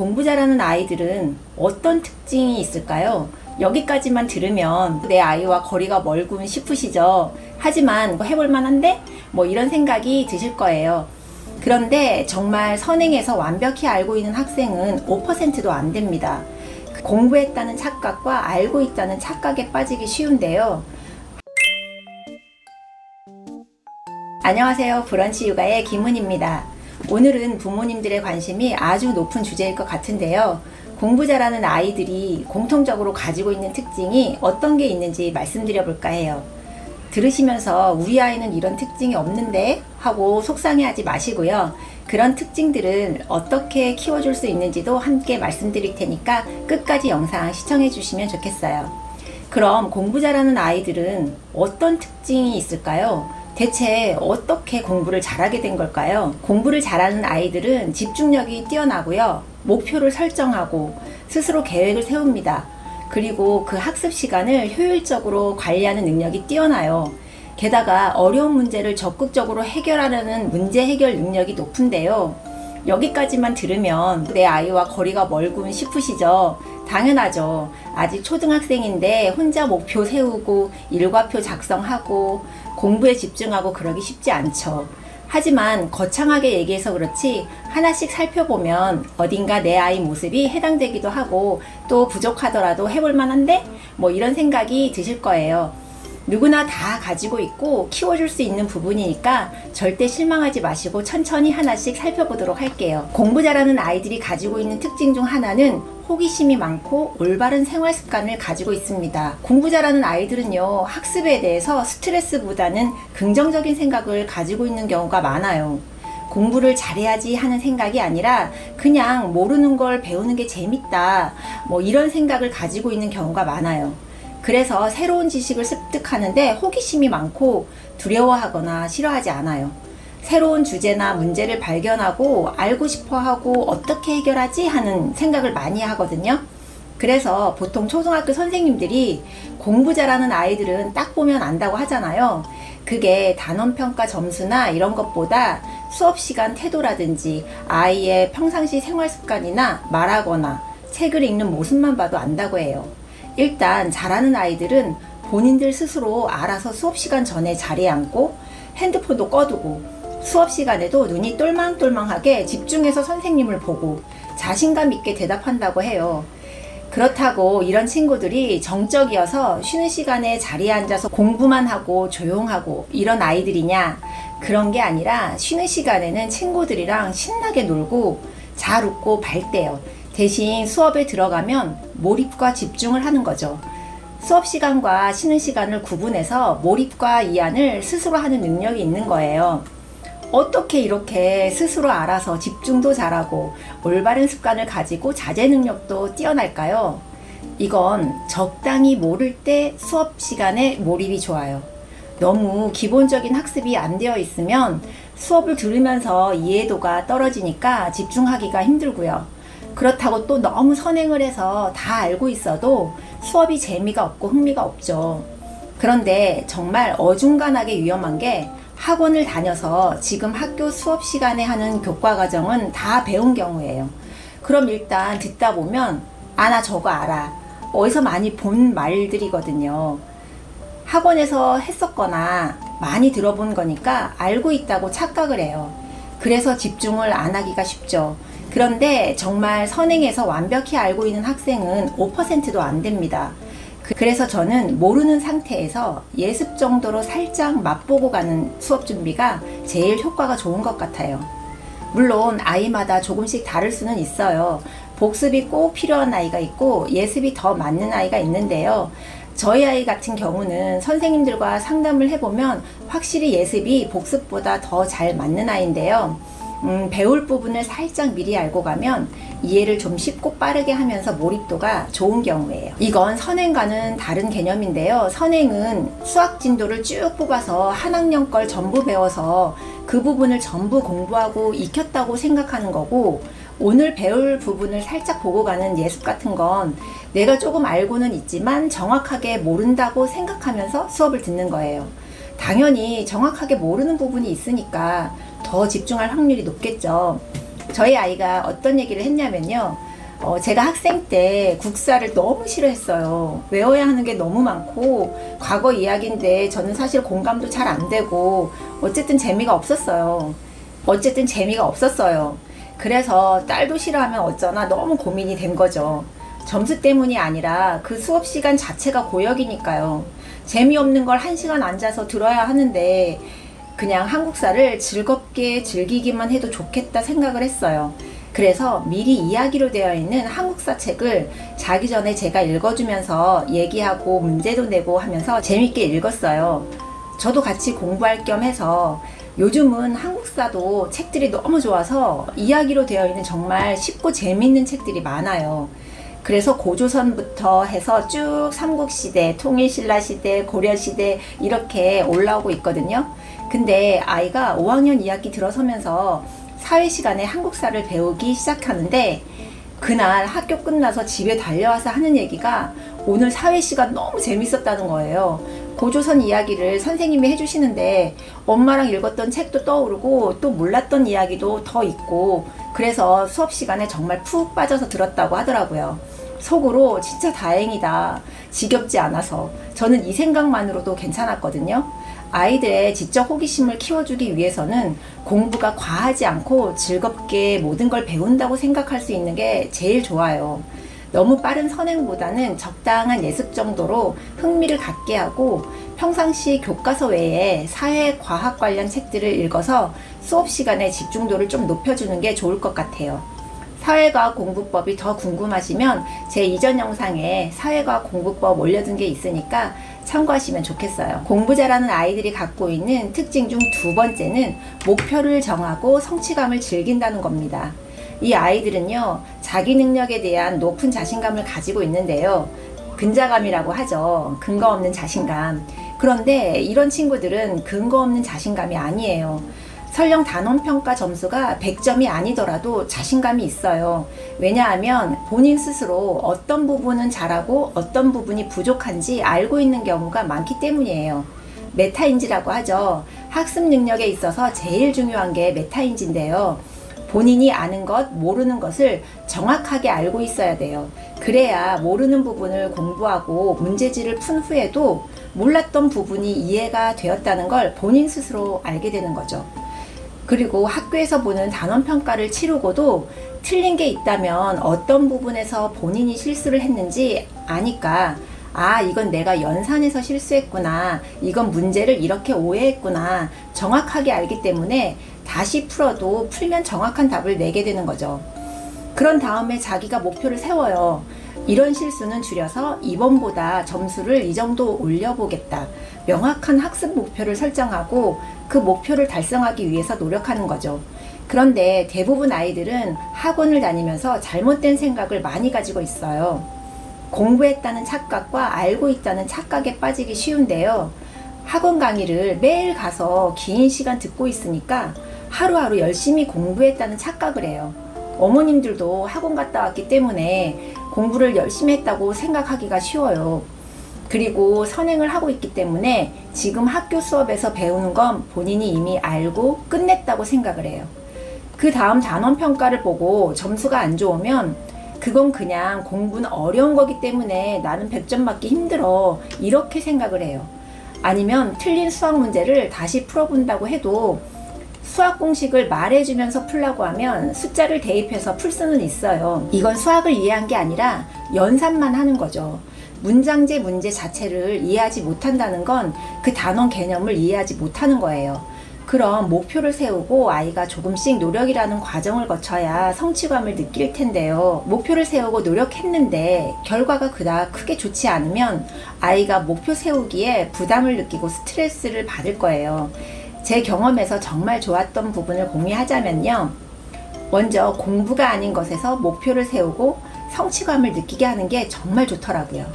공부 잘하는 아이들은 어떤 특징이 있을까요? 여기까지만 들으면 내 아이와 거리가 멀군 싶으시죠? 하지만 해볼 만한데? 이런 생각이 드실 거예요. 그런데 정말 선행해서 완벽히 알고 있는 학생은 5%도 안 됩니다. 공부했다는 착각과 알고 있다는 착각에 빠지기 쉬운데요. 안녕하세요. 브런치 육아의 김은입니다. 오늘은 부모님들의 관심이 아주 높은 주제일 것 같은데요. 공부 잘하는 아이들이 공통적으로 가지고 있는 특징이 어떤 게 있는지 말씀드려 볼까 해요. 들으시면서 우리 아이는 이런 특징이 없는데 하고 속상해하지 마시고요. 그런 특징들을 어떻게 키워줄 수 있는지도 함께 말씀드릴 테니까 끝까지 영상 시청해 주시면 좋겠어요. 그럼 공부 잘하는 아이들은 어떤 특징이 있을까요? 대체 어떻게 공부를 잘하게 된 걸까요? 공부를 잘하는 아이들은 집중력이 뛰어나고요. 목표를 설정하고 스스로 계획을 세웁니다. 그리고 그 학습 시간을 효율적으로 관리하는 능력이 뛰어나요. 게다가 어려운 문제를 적극적으로 해결하려는 문제 해결 능력이 높은데요. 여기까지만 들으면 내 아이와 거리가 멀군 싶으시죠? 당연하죠. 아직 초등학생인데 혼자 목표 세우고 일과표 작성하고 공부에 집중하고 그러기 쉽지 않죠. 하지만 거창하게 얘기해서 그렇지 하나씩 살펴보면 어딘가 내 아이 모습이 해당되기도 하고 또 부족하더라도 해볼 만한데? 이런 생각이 드실 거예요. 누구나 다 가지고 있고 키워줄 수 있는 부분이니까 절대 실망하지 마시고 천천히 하나씩 살펴보도록 할게요. 공부 잘하는 아이들이 가지고 있는 특징 중 하나는 호기심이 많고 올바른 생활 습관을 가지고 있습니다. 공부 잘하는 아이들은요, 학습에 대해서 스트레스보다는 긍정적인 생각을 가지고 있는 경우가 많아요. 공부를 잘해야지 하는 생각이 아니라 그냥 모르는 걸 배우는 게 재밌다, 이런 생각을 가지고 있는 경우가 많아요. 그래서 새로운 지식을 습득하는데 호기심이 많고 두려워하거나 싫어하지 않아요. 새로운 주제나 문제를 발견하고 알고 싶어 하고 어떻게 해결하지 하는 생각을 많이 하거든요. 그래서 보통 초등학교 선생님들이 공부 잘하는 아이들은 딱 보면 안다고 하잖아요. 그게 단원평가 점수나 이런 것보다 수업시간 태도라든지 아이의 평상시 생활습관이나 말하거나 책을 읽는 모습만 봐도 안다고 해요. 일단 잘하는 아이들은 본인들 스스로 알아서 수업시간 전에 자리에 앉고 핸드폰도 꺼두고 수업시간에도 눈이 똘망똘망하게 집중해서 선생님을 보고 자신감 있게 대답한다고 해요. 그렇다고 이런 친구들이 정적이어서 쉬는 시간에 자리에 앉아서 공부만 하고 조용하고 이런 아이들이냐? 그런 게 아니라 쉬는 시간에는 친구들이랑 신나게 놀고 잘 웃고 밝대요. 대신 수업에 들어가면 몰입과 집중을 하는 거죠. 수업 시간과 쉬는 시간을 구분해서 몰입과 이해를 스스로 하는 능력이 있는 거예요. 어떻게 이렇게 스스로 알아서 집중도 잘하고 올바른 습관을 가지고 자제 능력도 뛰어날까요? 이건 적당히 모를 때 수업 시간에 몰입이 좋아요. 너무 기본적인 학습이 안 되어 있으면 수업을 들으면서 이해도가 떨어지니까 집중하기가 힘들고요. 그렇다고 또 너무 선행을 해서 다 알고 있어도 수업이 재미가 없고 흥미가 없죠. 그런데 정말 어중간하게 위험한 게 학원을 다녀서 지금 학교 수업 시간에 하는 교과 과정은 다 배운 경우예요. 그럼 일단 듣다 보면 나 저거 알아. 어디서 많이 본 말들이거든요. 학원에서 했었거나 많이 들어본 거니까 알고 있다고 착각을 해요. 그래서 집중을 안 하기가 쉽죠. 그런데 정말 선행해서 완벽히 알고 있는 학생은 5%도 안 됩니다. 그래서 저는 모르는 상태에서 예습 정도로 살짝 맛보고 가는 수업 준비가 제일 효과가 좋은 것 같아요. 물론 아이마다 조금씩 다를 수는 있어요. 복습이 꼭 필요한 아이가 있고 예습이 더 맞는 아이가 있는데요. 저희 아이 같은 경우는 선생님들과 상담을 해보면 확실히 예습이 복습보다 더 잘 맞는 아이인데요. 배울 부분을 살짝 미리 알고 가면 이해를 좀 쉽고 빠르게 하면서 몰입도가 좋은 경우예요. 이건 선행과는 다른 개념인데요. 선행은 수학 진도를 쭉 뽑아서 한 학년 걸 전부 배워서 그 부분을 전부 공부하고 익혔다고 생각하는 거고, 오늘 배울 부분을 살짝 보고 가는 예습 같은 건 내가 조금 알고는 있지만 정확하게 모른다고 생각하면서 수업을 듣는 거예요. 당연히 정확하게 모르는 부분이 있으니까 더 집중할 확률이 높겠죠. 저희 아이가 어떤 얘기를 했냐면요. 제가 학생 때 국사를 너무 싫어했어요. 외워야 하는 게 너무 많고 과거 이야기인데 저는 사실 공감도 잘 안 되고 어쨌든 재미가 없었어요. 그래서 딸도 싫어하면 어쩌나 너무 고민이 된 거죠. 점수 때문이 아니라 그 수업 시간 자체가 고역이니까요. 재미없는 걸 1시간 앉아서 들어야 하는데 그냥 한국사를 즐겁게 즐기기만 해도 좋겠다 생각을 했어요. 그래서 미리 이야기로 되어 있는 한국사 책을 자기 전에 제가 읽어주면서 얘기하고 문제도 내고 하면서 재밌게 읽었어요. 저도 같이 공부할 겸 해서 요즘은 한국사도 책들이 너무 좋아서 이야기로 되어 있는 정말 쉽고 재밌는 책들이 많아요. 그래서 고조선부터 해서 쭉 삼국시대, 통일신라시대, 고려시대 이렇게 올라오고 있거든요. 근데 아이가 5학년 2학기 들어서면서 사회시간에 한국사를 배우기 시작하는데 그날 학교 끝나서 집에 달려와서 하는 얘기가 오늘 사회시간 너무 재밌었다는 거예요. 고조선 이야기를 선생님이 해주시는데 엄마랑 읽었던 책도 떠오르고 또 몰랐던 이야기도 더 있고 그래서 수업 시간에 정말 푹 빠져서 들었다고 하더라고요. 속으로 진짜 다행이다. 지겹지 않아서. 저는 이 생각만으로도 괜찮았거든요. 아이들의 지적 호기심을 키워주기 위해서는 공부가 과하지 않고 즐겁게 모든 걸 배운다고 생각할 수 있는 게 제일 좋아요. 너무 빠른 선행보다는 적당한 예습 정도로 흥미를 갖게 하고 평상시 교과서 외에 사회과학 관련 책들을 읽어서 수업 시간에 집중도를 좀 높여주는 게 좋을 것 같아요. 사회과학 공부법이 더 궁금하시면 제 이전 영상에 사회과학 공부법 올려둔 게 있으니까 참고하시면 좋겠어요. 공부 잘하는 아이들이 갖고 있는 특징 중 두 번째는 목표를 정하고 성취감을 즐긴다는 겁니다. 이 아이들은요, 자기 능력에 대한 높은 자신감을 가지고 있는데요. 근자감이라고 하죠. 근거 없는 자신감. 그런데 이런 친구들은 근거 없는 자신감이 아니에요. 설령 단원평가 점수가 100점이 아니더라도 자신감이 있어요. 왜냐하면 본인 스스로 어떤 부분은 잘하고 어떤 부분이 부족한지 알고 있는 경우가 많기 때문이에요. 메타인지라고 하죠. 학습 능력에 있어서 제일 중요한 게 메타인지인데요. 본인이 아는 것, 모르는 것을 정확하게 알고 있어야 돼요. 그래야 모르는 부분을 공부하고 문제지를 푼 후에도 몰랐던 부분이 이해가 되었다는 걸 본인 스스로 알게 되는 거죠. 그리고 학교에서 보는 단원평가를 치르고도 틀린 게 있다면 어떤 부분에서 본인이 실수를 했는지 아니까 이건 내가 연산해서 실수했구나. 이건 문제를 이렇게 오해했구나. 정확하게 알기 때문에 다시 풀어도 풀면 정확한 답을 내게 되는 거죠. 그런 다음에 자기가 목표를 세워요. 이런 실수는 줄여서 이번보다 점수를 이 정도 올려보겠다. 명확한 학습 목표를 설정하고 그 목표를 달성하기 위해서 노력하는 거죠. 그런데 대부분 아이들은 학원을 다니면서 잘못된 생각을 많이 가지고 있어요. 공부했다는 착각과 알고 있다는 착각에 빠지기 쉬운데요. 학원 강의를 매일 가서 긴 시간 듣고 있으니까 하루하루 열심히 공부했다는 착각을 해요. 어머님들도 학원 갔다 왔기 때문에 공부를 열심히 했다고 생각하기가 쉬워요. 그리고 선행을 하고 있기 때문에 지금 학교 수업에서 배우는 건 본인이 이미 알고 끝냈다고 생각을 해요. 그 다음 단원평가를 보고 점수가 안 좋으면 그건 그냥 공부는 어려운 거기 때문에 나는 100점 받기 힘들어 이렇게 생각을 해요. 아니면 틀린 수학 문제를 다시 풀어본다고 해도 수학 공식을 말해주면서 풀라고 하면 숫자를 대입해서 풀 수는 있어요. 이건 수학을 이해한 게 아니라 연산만 하는 거죠. 문장제 문제 자체를 이해하지 못한다는 건 그 단원 개념을 이해하지 못하는 거예요. 그럼 목표를 세우고 아이가 조금씩 노력이라는 과정을 거쳐야 성취감을 느낄 텐데요. 목표를 세우고 노력했는데 결과가 그닥 크게 좋지 않으면 아이가 목표 세우기에 부담을 느끼고 스트레스를 받을 거예요. 제 경험에서 정말 좋았던 부분을 공유하자면요. 먼저 공부가 아닌 것에서 목표를 세우고 성취감을 느끼게 하는 게 정말 좋더라고요.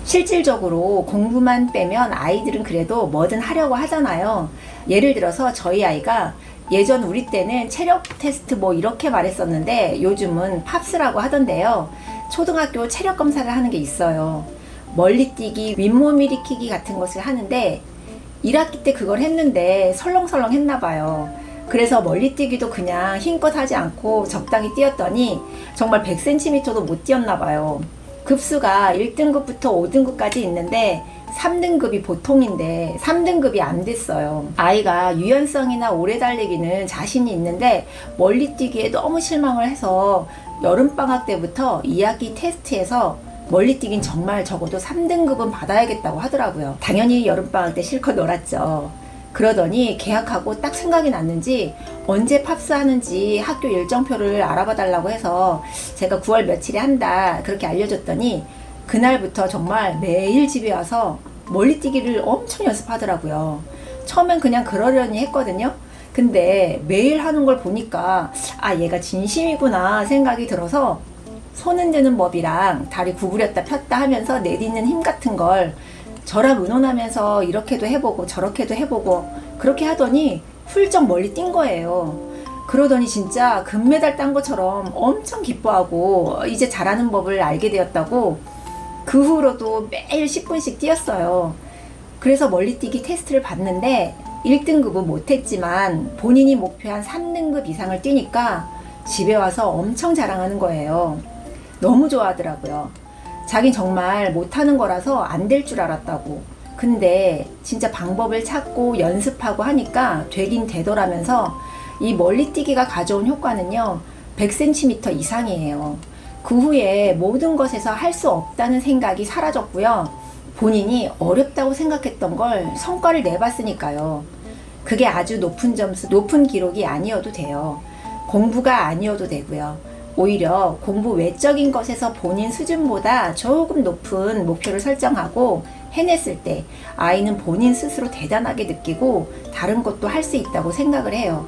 실질적으로 공부만 빼면 아이들은 그래도 뭐든 하려고 하잖아요. 예를 들어서 저희 아이가 예전 우리 때는 체력 테스트 뭐 이렇게 말했었는데 요즘은 팝스라고 하던데요. 초등학교 체력 검사를 하는 게 있어요. 멀리뛰기, 윗몸 일으키기 같은 것을 하는데 1학기 때 그걸 했는데 설렁설렁 했나 봐요. 그래서 멀리 뛰기도 그냥 힘껏 하지 않고 적당히 뛰었더니 정말 100cm도 못 뛰었나 봐요. 급수가 1등급부터 5등급까지 있는데 3등급이 보통인데 3등급이 안 됐어요. 아이가 유연성이나 오래 달리기는 자신이 있는데 멀리 뛰기에 너무 실망을 해서 여름방학 때부터 2학기 테스트에서 멀리 뛰긴 정말 적어도 3등급은 받아야겠다고 하더라고요. 당연히 여름방학 때 실컷 놀았죠. 그러더니 개학하고 딱 생각이 났는지 언제 팝스하는지 학교 일정표를 알아봐 달라고 해서 제가 9월 며칠에 한다 그렇게 알려줬더니 그날부터 정말 매일 집에 와서 멀리 뛰기를 엄청 연습하더라고요. 처음엔 그냥 그러려니 했거든요. 근데 매일 하는 걸 보니까 아, 얘가 진심이구나 생각이 들어서 손 흔드는 법이랑 다리 구부렸다 폈다 하면서 내딛는 힘 같은 걸 저랑 의논하면서 이렇게도 해보고 저렇게도 해보고 그렇게 하더니 훌쩍 멀리 뛴 거예요. 그러더니 진짜 금메달 딴 것처럼 엄청 기뻐하고 이제 잘하는 법을 알게 되었다고 그 후로도 매일 10분씩 뛰었어요. 그래서 멀리뛰기 테스트를 봤는데 1등급은 못했지만 본인이 목표한 3등급 이상을 뛰니까 집에 와서 엄청 자랑하는 거예요. 너무 좋아하더라고요. 자긴 정말 못하는 거라서 안 될 줄 알았다고. 근데 진짜 방법을 찾고 연습하고 하니까 되긴 되더라면서 이 멀리뛰기가 가져온 효과는요 100cm 이상이에요. 그 후에 모든 것에서 할 수 없다는 생각이 사라졌고요. 본인이 어렵다고 생각했던 걸 성과를 내봤으니까요. 그게 아주 높은 점수, 높은 기록이 아니어도 돼요. 공부가 아니어도 되고요. 오히려 공부 외적인 것에서 본인 수준보다 조금 높은 목표를 설정하고 해냈을 때 아이는 본인 스스로 대단하게 느끼고 다른 것도 할 수 있다고 생각을 해요.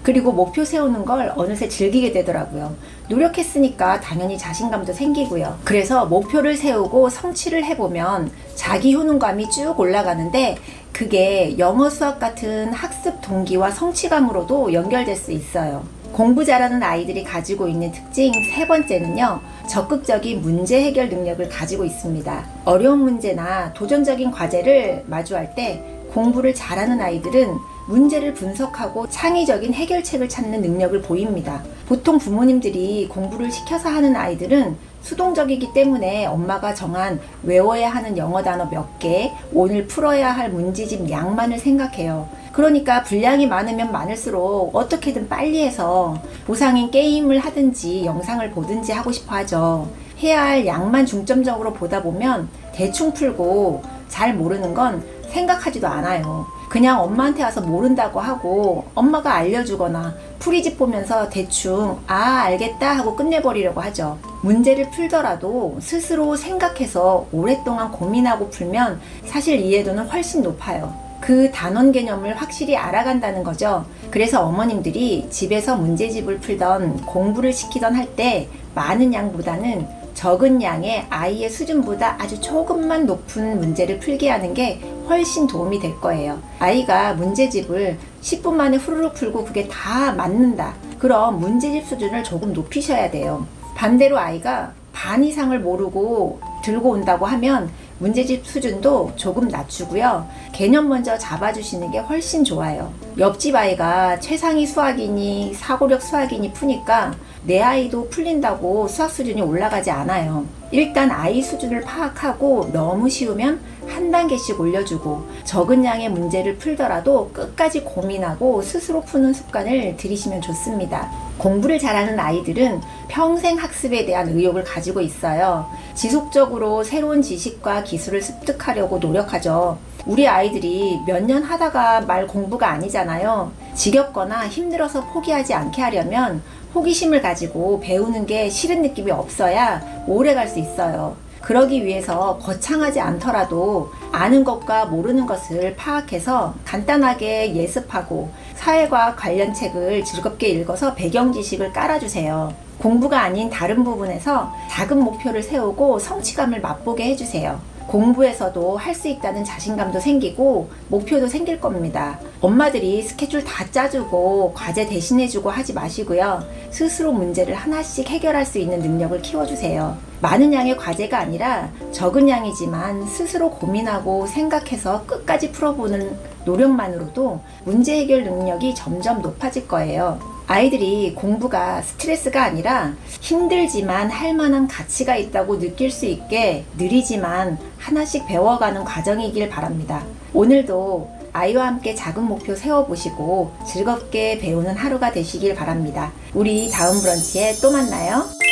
그리고 목표 세우는 걸 어느새 즐기게 되더라고요. 노력했으니까 당연히 자신감도 생기고요. 그래서 목표를 세우고 성취를 해보면 자기 효능감이 쭉 올라가는데 그게 영어 수학 같은 학습 동기와 성취감으로도 연결될 수 있어요. 공부 잘하는 아이들이 가지고 있는 특징 세 번째는요. 적극적인 문제 해결 능력을 가지고 있습니다. 어려운 문제나 도전적인 과제를 마주할 때 공부를 잘하는 아이들은 문제를 분석하고 창의적인 해결책을 찾는 능력을 보입니다. 보통 부모님들이 공부를 시켜서 하는 아이들은 수동적이기 때문에 엄마가 정한 외워야 하는 영어 단어 몇 개, 오늘 풀어야 할 문제집 양만을 생각해요. 그러니까 분량이 많으면 많을수록 어떻게든 빨리 해서 보상인 게임을 하든지 영상을 보든지 하고 싶어 하죠. 해야 할 양만 중점적으로 보다 보면 대충 풀고 잘 모르는 건 생각하지도 않아요. 그냥 엄마한테 와서 모른다고 하고 엄마가 알려주거나 풀이집 보면서 대충 아 알겠다 하고 끝내버리려고 하죠. 문제를 풀더라도 스스로 생각해서 오랫동안 고민하고 풀면 사실 이해도는 훨씬 높아요. 그 단원 개념을 확실히 알아간다는 거죠. 그래서 어머님들이 집에서 문제집을 풀던 공부를 시키던 할 때 많은 양보다는 적은 양의 아이의 수준보다 아주 조금만 높은 문제를 풀게 하는 게 훨씬 도움이 될 거예요. 아이가 문제집을 10분 만에 후루룩 풀고 그게 다 맞는다. 그럼 문제집 수준을 조금 높이셔야 돼요. 반대로 아이가 반 이상을 모르고 들고 온다고 하면 문제집 수준도 조금 낮추고요. 개념 먼저 잡아주시는 게 훨씬 좋아요. 옆집 아이가 최상위 수학이니 사고력 수학이니 푸니까 내 아이도 풀린다고 수학 수준이 올라가지 않아요. 일단 아이 수준을 파악하고 너무 쉬우면 한 단계씩 올려주고 적은 양의 문제를 풀더라도 끝까지 고민하고 스스로 푸는 습관을 들이시면 좋습니다. 공부를 잘하는 아이들은 평생 학습에 대한 의욕을 가지고 있어요. 지속적으로 새로운 지식과 기술을 습득하려고 노력하죠. 우리 아이들이 몇 년 하다가 말 공부가 아니잖아요. 지겹거나 힘들어서 포기하지 않게 하려면 호기심을 가지고 배우는 게 싫은 느낌이 없어야 오래 갈 수 있어요. 그러기 위해서 거창하지 않더라도 아는 것과 모르는 것을 파악해서 간단하게 예습하고 사회과학 관련 책을 즐겁게 읽어서 배경 지식을 깔아주세요. 공부가 아닌 다른 부분에서 작은 목표를 세우고 성취감을 맛보게 해주세요. 공부에서도 할 수 있다는 자신감도 생기고 목표도 생길 겁니다. 엄마들이 스케줄 다 짜주고 과제 대신해주고 하지 마시고요. 스스로 문제를 하나씩 해결할 수 있는 능력을 키워주세요. 많은 양의 과제가 아니라 적은 양이지만 스스로 고민하고 생각해서 끝까지 풀어보는 노력만으로도 문제 해결 능력이 점점 높아질 거예요. 아이들이 공부가 스트레스가 아니라 힘들지만 할 만한 가치가 있다고 느낄 수 있게 느리지만 하나씩 배워가는 과정이길 바랍니다. 오늘도 아이와 함께 작은 목표 세워보시고 즐겁게 배우는 하루가 되시길 바랍니다. 우리 다음 브런치에 또 만나요.